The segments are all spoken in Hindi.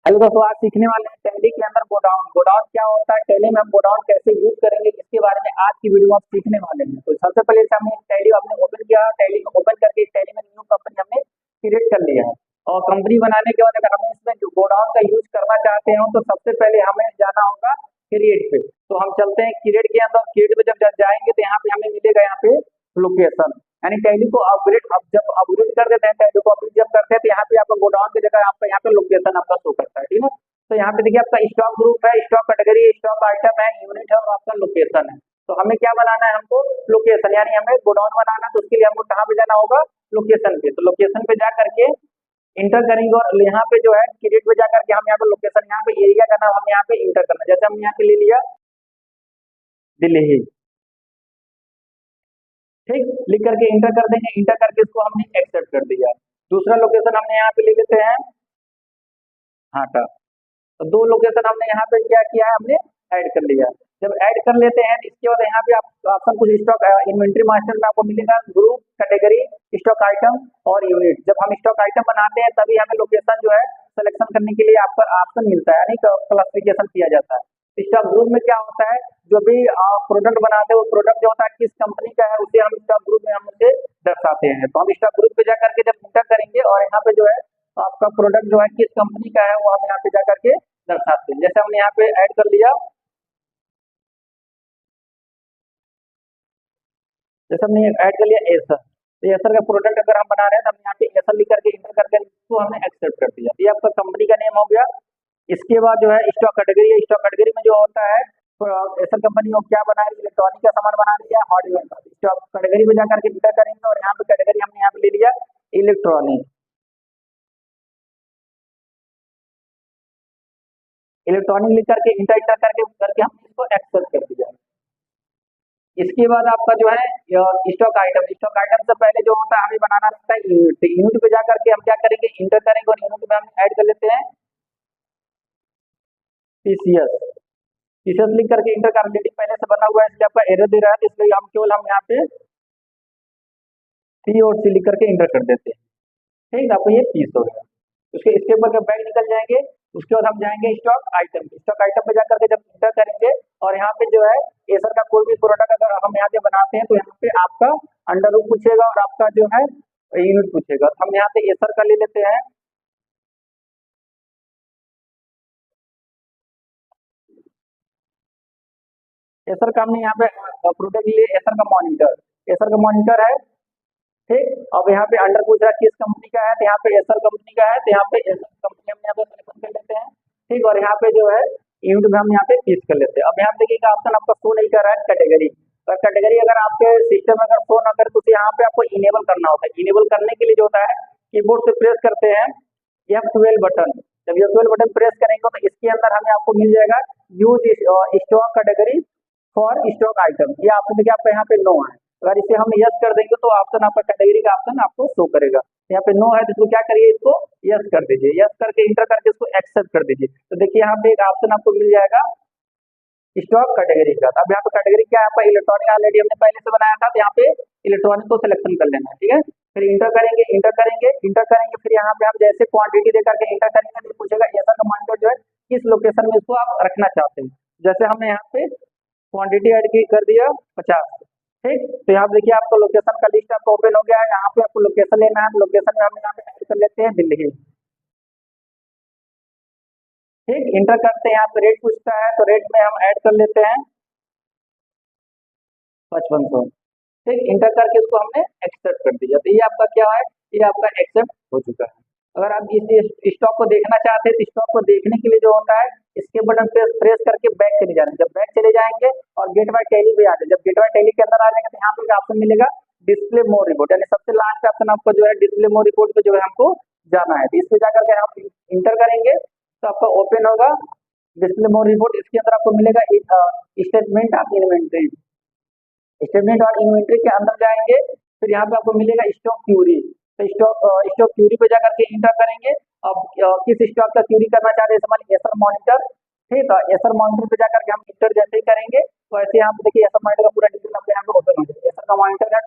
हेलो दोस्तों, आज सीखने वाले हैं टैली के अंदर गोडाउन। गोडाउन क्या होता है, टैली में हम गोडाउन कैसे यूज करेंगे, इसके बारे में आज की वीडियो में आप सीखने वाले हैं। तो सबसे पहले हमने एक टैली हमने ओपन किया, टैली को ओपन करके एक टैली में न्यू कंपनी हमने क्रिएट कर लिया है। और कंपनी बनाने के बाद अगर हमें इसमें जो गोडाउन का यूज करना चाहते हो तो सबसे पहले हमें जाना होगा क्रिएट पे। तो हम चलते हैं क्रिएट के अंदर। क्रिएट पे जब जाएंगे तो यहाँ पे हमें मिलेगा यहाँ पे लोकेशन, यानी टैली को अपग्रेड। अब जब अपग्रेड कर देते हैं टैली को अपग्रेड जब करते हैं तो यहाँ पे आपका गोडाउन की जगह आपका यहाँ पे लोकेशन आपका शो करता है, ठीक है। तो यहाँ पे देखिए आपका स्टॉक ग्रुप है, स्टॉक कैटेगरी, स्टॉक आइटम है, यूनिट है और आपका लोकेशन है। तो हमें क्या बनाना है, हमको लोकेशन, यानी हमें गोडाउन बनाना है। तो उसके लिए हमको कहाँ पे जाना होगा, लोकेशन पे। तो लोकेशन पे जा करके इंटर करेंगे और यहाँ पे जो है क्रिएट पे जा करके हम यहाँ पे लोकेशन, यहाँ पे एरिया का नाम हम यहाँ पे इंटर करना। जैसे हम यहाँ पे ले लिया दिल्ली, ठीक, लिख करके इंटर कर देंगे। इंटर करके इसको हमने एक्सेप्ट कर दिया। दूसरा लोकेशन हमने यहाँ पे ले लेते हैं हाटा। तो दो लोकेशन हमने यहाँ पे क्या किया है, हमने ऐड कर लिया। जब ऐड कर लेते हैं इसके बाद यहाँ पे आप ऑप्शन कुछ स्टॉक इन्वेंट्री मास्टर में आपको मिलेगा ग्रुप, कैटेगरी, स्टॉक आइटम और यूनिट। जब हम स्टॉक आइटम बनाते हैं तभी हमें लोकेशन जो है सिलेक्शन करने के लिए आपका ऑप्शन मिलता है, यानी क्लासिफिकेशन किया जाता है। स्टॉक ग्रुप में क्या होता है, जो भी प्रोडक्ट बनाते हैं वो प्रोडक्ट जो होता है किस कंपनी का है उसे हम स्टॉक ग्रुप में हम उसे दर्शाते हैं। तो हम स्टॉक ग्रुप पे जाकर के जब इंटर करेंगे और यहाँ पे जो है आपका प्रोडक्ट जो है किस कंपनी का है वो हम यहाँ पे जाकर के दर्शाते हैं। जैसे हमने यहाँ पे ऐड कर लिया, जैसे हमने ऐड कर लिया एसर। तो एसर का प्रोडक्ट अगर हम बना रहे हैं तो हम यहाँ पे एसर लिख करके इंटर करके इसको हमने एक्सेप्ट कर दिया। ये आपका कंपनी का नेम हो गया। इसके बाद जो है स्टॉक कैटेगरी है, स्टॉक कैटेगरी में जो होता है तो एसर कंपनी को क्या बना रही है, इलेक्ट्रॉनिक का सामान बना रही है, हार्डवेयर का। स्टॉक कैटेगरी में जाकर के इंटर करेंगे और यहाँ पे कैटेगरी हमने यहाँ पे ले लिया इलेक्ट्रॉनिक। इलेक्ट्रॉनिक लिख करके इंटर करके हमने इसको एक्सेप्ट कर दिया। इसके बाद आपका जो है स्टॉक आइटम, स्टॉक आइटम से पहले जो होता है हमें बनाना रहता है यूनिट। तो यूनिट पे जाकर के हम क्या करेंगे, इंटर करेंगे और यूनिट में हम ऐड कर लेते हैं टीसीएस। टीसीएस लिख करके इंटर कर लेते, पहले से बना हुआ है इसलिए आपका एरर दे रहा है, तो इसलिए हम केवल हम यहाँ पे सी और सी लिख करके इंटर कर देते हैं। ठीक, आपको ये पीस हो गया। उसके इसके ऊपर जब बैग निकल जाएंगे उसके बाद हम जाएंगे स्टॉक आइटम। स्टॉक आइटम पे जाकर के जब इंटर करेंगे और यहाँ पे जो है एसर का कोई भी प्रोडक्ट अगर हम यहाँ पे बनाते हैं तो यहाँ पे आपका अंडर रूप पूछेगा और आपका जो है यूनिट पूछेगा। तो हम यहाँ पे एसर का ले लेते हैं। एसर का हमने यहाँ पे प्रोडक्ट लिए एसर का मॉनिटर। एसर का मॉनिटर है, ठीक। अब यहाँ पे अंडर पूछ रहा है किस कंपनी का है, तो यहाँ पे एसर कंपनी का है, तो यहाँ पे एसर कंपनी हम यहाँ पे सिलेक्शन कर लेते हैं, ठीक। और यहाँ पे जो है यूनिट में हम यहाँ पे पीस कर लेते हैं। अब यहाँ पे देखिएगा ऑप्शन आपका शो नहीं कर रहा है कैटेगरी। तो कैटेगरी अगर आपके सिस्टम में अगर शो ना करे तो यहाँ पे आपको इनेबल करना होता है। इनेबल करने के लिए जो होता है कीबोर्ड से प्रेस करते हैं F12 बटन। जब F12 बटन प्रेस करेंगे तो इसके अंदर हमें आपको मिल जाएगा use stock category for stock item. ये ऑप्शन देखिए आपका यहाँ पे नो है। अगर इसे हम यस कर देंगे तो ऑप्शन आपका कैटेगरी का ऑप्शन आपको शो करेगा। यहाँ पे नो है तो इसको क्या करिए, इसको यस कर दीजिए। यस करके इंटर करके इसको एक्सेप्ट कर दीजिए। तो देखिए यहाँ पे एक ऑप्शन आपको मिल जाएगा स्टॉक कैटेगरी का। अब यहाँ पे कैटेगरी क्या है आपका, इलेक्ट्रॉनिक ऑलरेडी हमने पहले से बनाया था, तो यहाँ पे इलेक्ट्रॉनिक को सिलेक्शन कर लेना है, ठीक है। फिर इंटर करेंगे, इंटर करेंगे, इंटर करेंगे। फिर यहाँ पे हम जैसे क्वांटिटी देकर के इंटर करेंगे तो पूछेगा एसर का मॉनिटर जो है किस लोकेशन में इसको आप रखना चाहते हैं। जैसे हमने यहाँ पे क्वांटिटी ऐड की कर दिया 50, ठीक। तो यहाँ पे देखिए आपको लोकेशन का लिस्ट आपको ओपन हो गया है। यहाँ पे आपको लोकेशन लेना है, लोकेशन में हम यहाँ पे ऐड कर लेते हैं दिल्ली, ठीक। इंटर करते हैं, यहाँ पे रेट पूछता है तो रेट में हम ऐड कर लेते हैं 5500, ठीक। इंटर करके इसको हमने एक्सेप्ट कर दिया। तो ये आपका क्या है, ये आपका एक्सेप्ट हो चुका है। अगर आप इस स्टॉक को देखना चाहते हैं तो स्टॉक को देखने के लिए जो होता है इसके बटन पे प्रेस करके बैक चले जाना। जब बैक चले जाएंगे और गेट बाय टैली पे आते हैं, जब गेट बाय टैली के अंदर आ जाएंगे तो यहाँ पे ऑप्शन मिलेगा डिस्प्ले मोर रिपोर्ट, यानी सबसे लास्ट ऑप्शन आपको जो है डिस्प्ले मोर रिपोर्ट पे जो है हमको जाना है। तो इस पे जाकर के हम इंटर करेंगे तो आपका ओपन होगा डिस्प्ले मोर रिपोर्ट। इसके अंदर आपको मिलेगा स्टेटमेंट ऑफ इन्वेंट्री। स्टेटमेंट और इन्वेंट्री के अंदर जाएंगे फिर यहाँ पे आपको मिलेगा स्टॉक क्यूरी। तो स्टॉक क्यूरी पे जाकर के इंटर करेंगे। अब किस स्टॉक का क्यूरी करना चाहते हैं, समझ एसर मॉनिटर, ठीक है। एसर मॉनिटर पे जाकर के हम इंटर जैसे ही करेंगे तो ऐसे यहाँ पे देखिए एसर मॉनिटर का पूरा डिटेल आपको यहाँ पे ओपन हो जाएगा। एसर का मॉनिटर है,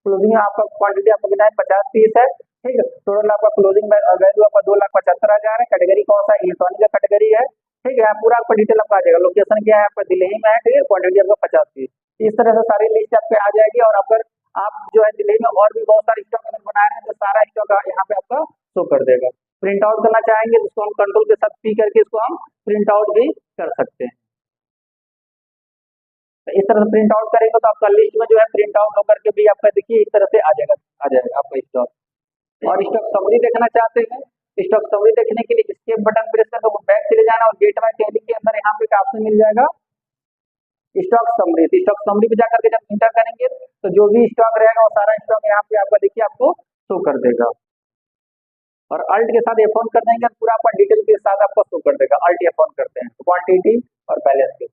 क्लोजिंग आपका क्वांटिटी आपको कितना है 50 पीस है, ठीक है। टोटल आपका क्लोजिंग वैल्यू आपका 2,75,000 है। कैटेगरी कौन सा, इलेक्ट्रॉनिक का पूरा आपका डिटेल आपका आ जाएगा। लोकेशन क्या है आपका दिल्ली में है, ठीक है, क्वांटिटी आपका 50 की। इस तरह से सारी लिस्ट आपके आ जाएगी। और अगर आप जो है दिल्ली में और भी बहुत सारे स्टॉक अगर बना रहे हैं तो सारा स्टॉक यहाँ पे आपका शो कर देगा। प्रिंट आउट करना चाहेंगे जिसको हम कंट्रोल के साथ पी करके इसको हम प्रिंट आउट भी कर सकते हैं। तो इस तरह से प्रिंट आउट करेंगे तो आपका लिस्ट में जो है प्रिंट आउट होकर के भी आपका देखिए इस तरह से आ जाएगा आपका स्टॉक। और स्टॉक समरी देखना चाहते हैं, स्टॉक समरी देखने के लिए एस्केप बटन प्रेस करके बैक चले जाना और गेट बाय टैली के अंदर यहाँ पे एक ऑप्शन मिल जाएगा स्टॉक समरी। स्टॉक समरी पे जाकर के जब इंटर करेंगे तो जो भी स्टॉक रहेगा वो सारा स्टॉक यहाँ पे आपका देखिए आपको शो कर देगा। और अल्ट के साथ F1 कर देंगे पूरा आपका डिटेल के साथ आपको शो कर देगा। अल्ट F1 करते हैं क्वांटिटी और बैलेंस के साथ।